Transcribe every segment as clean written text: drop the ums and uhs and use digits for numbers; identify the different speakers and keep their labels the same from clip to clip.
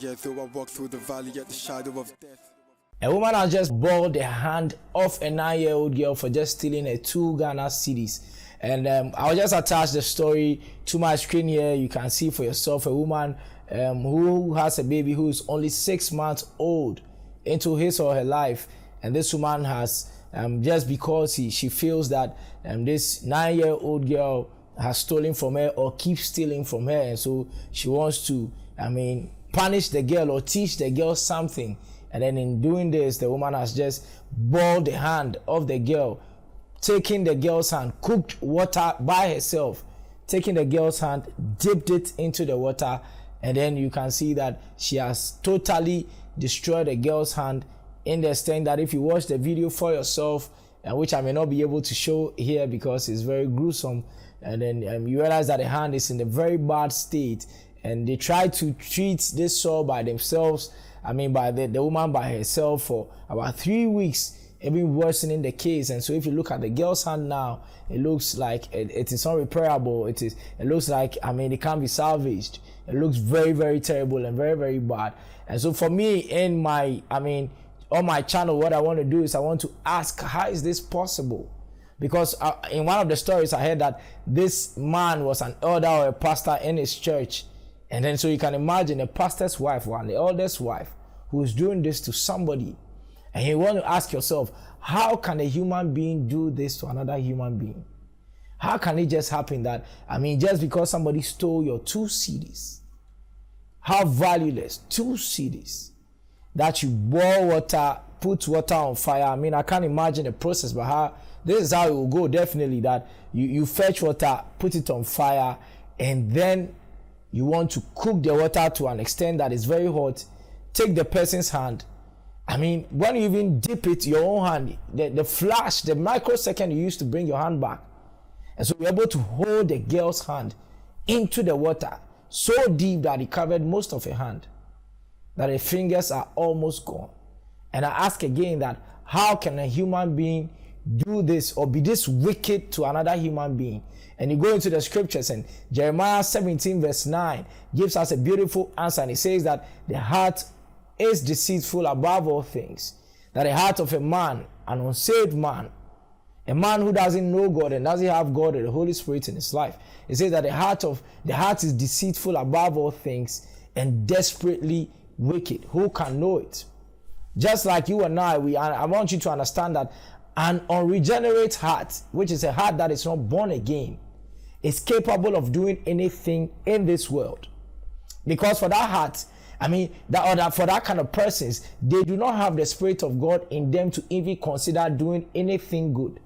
Speaker 1: Yeah, though I walk through the valley at the shadow of death.
Speaker 2: A woman has just bowled the hand of a 9-year-old girl for just stealing a 2 Ghana cedis. And I'll just attach the story to my screen here. You can see for yourself a woman who has a baby who is only 6 months old into his or her life. And this woman has, just because she feels that this 9-year-old girl has stolen from her or keeps stealing from her. And so she wants to, punish the girl or teach the girl something. And then in doing this, the woman has just bowled the hand of the girl, taking the girl's hand, cooked water by herself, taking the girl's hand, dipped it into the water, and then you can see that she has totally destroyed the girl's hand, in the extent that if you watch the video for yourself, which I may not be able to show here because it's very gruesome, and then you realize that the hand is in a very bad state, and they try to treat this sore by themselves, by the woman by herself for about 3 weeks, even worsening the case. And so if you look at the girl's hand now, it looks like it is unrepairable. It looks like, it can't be salvaged. It looks very, very terrible and very, very bad. And so for me, in my, on my channel, what I want to do is I want to ask, how is this possible? Because in one of the stories, I heard that this man was an elder or a pastor in his church. And then so you can imagine a pastor's wife or the elder's wife who is doing this to somebody. And you want to ask yourself, how can a human being do this to another human being? How can it just happen that, just because somebody stole your 2 cedis, how valueless 2 cedis, that you boil water, put water on fire. I can't imagine the process, but how this is how it will go. Definitely that you fetch water, put it on fire, and then you want to cook the water to an extent that is very hot. Take the person's hand. When you even dip it, your own hand, the flash, the microsecond you used to bring your hand back. And so you're able to hold the girl's hand into the water so deep that it covered most of her hand, that her fingers are almost gone. And I ask again that how can a human being do this or be this wicked to another human being? And you go into the scriptures, and Jeremiah 17 verse 9 gives us a beautiful answer, and it says that the heart is deceitful above all things, that the heart of a man, an unsaved man, a man who doesn't know God and doesn't have God or the Holy Spirit in his life, it says that the heart is deceitful above all things and desperately wicked. Who can know it? Just like you and I want you to understand that an unregenerate heart, which is a heart that is not born again, is capable of doing anything in this world. Because for that heart, for that kind of persons, they do not have the Spirit of God in them to even consider doing anything good.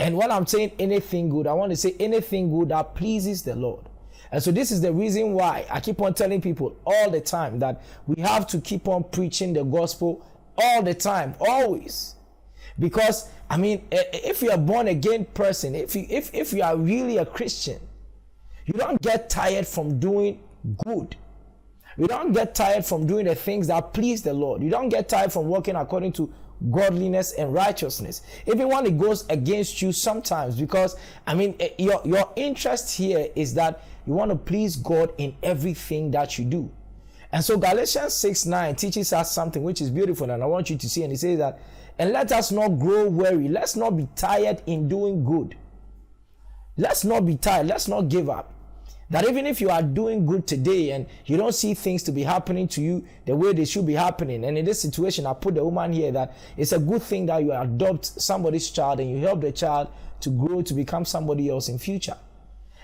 Speaker 2: And when I'm saying anything good, I want to say anything good that pleases the Lord. And so this is the reason why I keep on telling people all the time that we have to keep on preaching the gospel all the time, always. Because if you're a born again person, if you are really a Christian, you don't get tired from doing good. You don't get tired from doing the things that please the Lord. You don't get tired from working according to godliness and righteousness, even when it goes against you sometimes. Because your interest here is that you want to please God in everything that you do. And so Galatians 6:9 teaches us something which is beautiful, and I want you to see. And it says that, and let us not grow weary. Let's not be tired in doing good. Let's not be tired. Let's not give up. That even if you are doing good today and you don't see things to be happening to you the way they should be happening, and in this situation, I put the woman here that it's a good thing that you adopt somebody's child and you help the child to grow to become somebody else in future.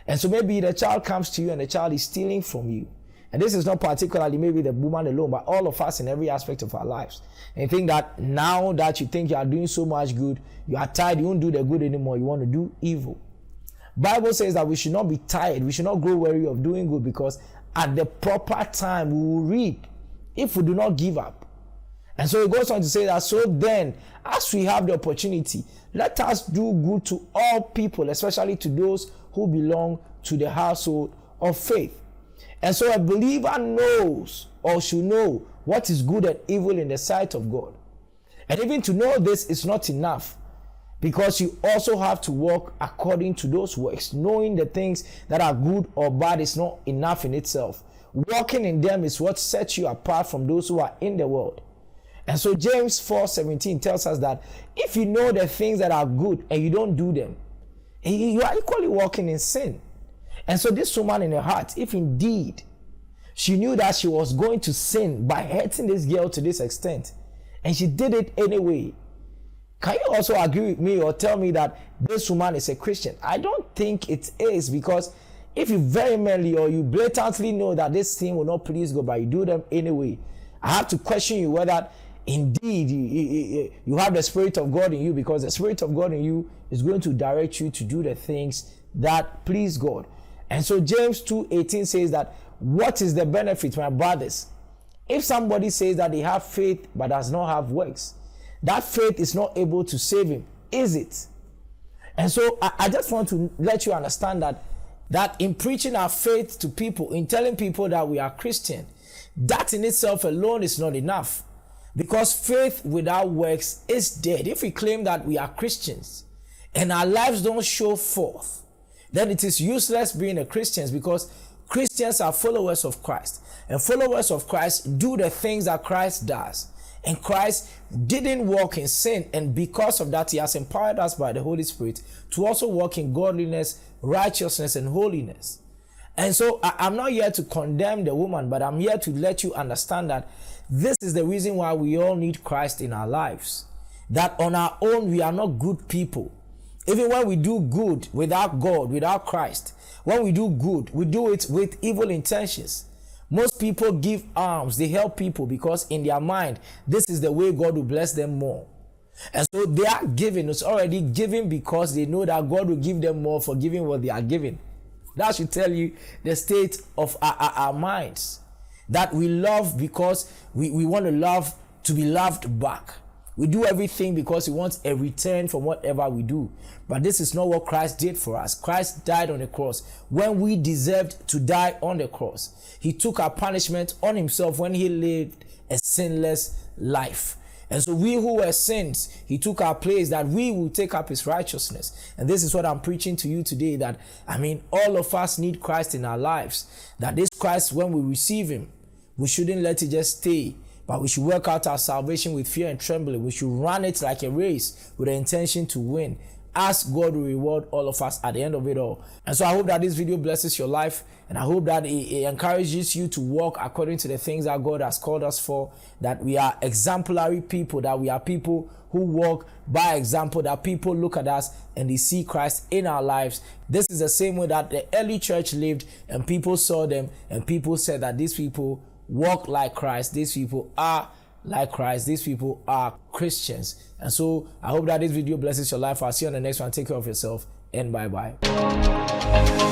Speaker 2: And so maybe the child comes to you and the child is stealing from you. And this is not particularly maybe the woman alone, but all of us in every aspect of our lives. And you think that now that you think you are doing so much good, you are tired, you won't do the good anymore, you want to do evil. Bible says that we should not be tired, we should not grow weary of doing good, because at the proper time we will reap if we do not give up. And so it goes on to say that, so then, as we have the opportunity, let us do good to all people, especially to those who belong to the household of faith. And so a believer knows or should know what is good and evil in the sight of God. And even to know this is not enough, because you also have to walk according to those works. Knowing the things that are good or bad is not enough in itself. Walking in them is what sets you apart from those who are in the world. And so James 4:17 tells us that if you know the things that are good and you don't do them, you are equally walking in sin. And so this woman in her heart, if indeed she knew that she was going to sin by hurting this girl to this extent, and she did it anyway, can you also agree with me or tell me that this woman is a Christian? I don't think it is, because if you vehemently or you blatantly know that this thing will not please God, but you do them anyway, I have to question you whether indeed you have the Spirit of God in you, because the Spirit of God in you is going to direct you to do the things that please God. And so James 2:18 says that, what is the benefit, my brothers, if somebody says that they have faith but does not have works? That faith is not able to save him, is it? And so I just want to let you understand that in preaching our faith to people, in telling people that we are Christian, that in itself alone is not enough. Because faith without works is dead. If we claim that we are Christians and our lives don't show forth, then it is useless being a Christian, because Christians are followers of Christ. And followers of Christ do the things that Christ does. And Christ didn't walk in sin, and because of that, he has empowered us by the Holy Spirit to also walk in godliness, righteousness, and holiness. And so I'm not here to condemn the woman, but I'm here to let you understand that this is the reason why we all need Christ in our lives. That on our own, we are not good people. Even when we do good without God, without Christ, when we do good, we do it with evil intentions. Most people give alms, they help people because in their mind, this is the way God will bless them more. And so they are giving, it's already giving because they know that God will give them more for giving what they are giving. That should tell you the state of our minds. That we love because we want to love to be loved back. We do everything because we want a return from whatever we do. But this is not what Christ did for us. Christ died on the cross when we deserved to die on the cross. He took our punishment on himself when he lived a sinless life. And so we who were sins, he took our place that we will take up his righteousness. And this is what I'm preaching to you today, that all of us need Christ in our lives. That this Christ, when we receive him, we shouldn't let it just stay, but we should work out our salvation with fear and trembling. We should run it like a race with the intention to win. Ask God to reward all of us at the end of it all. And so I hope that this video blesses your life, and I hope that it encourages you to walk according to the things that God has called us for, that we are exemplary people, that we are people who walk by example, that people look at us and they see Christ in our lives. This is the same way that the early church lived, and people saw them and people said that these people walk like Christ, these people are like Christ, these people are Christians. And so I hope that this video blesses your life. I'll see you on the next one. Take care of yourself, and bye-bye.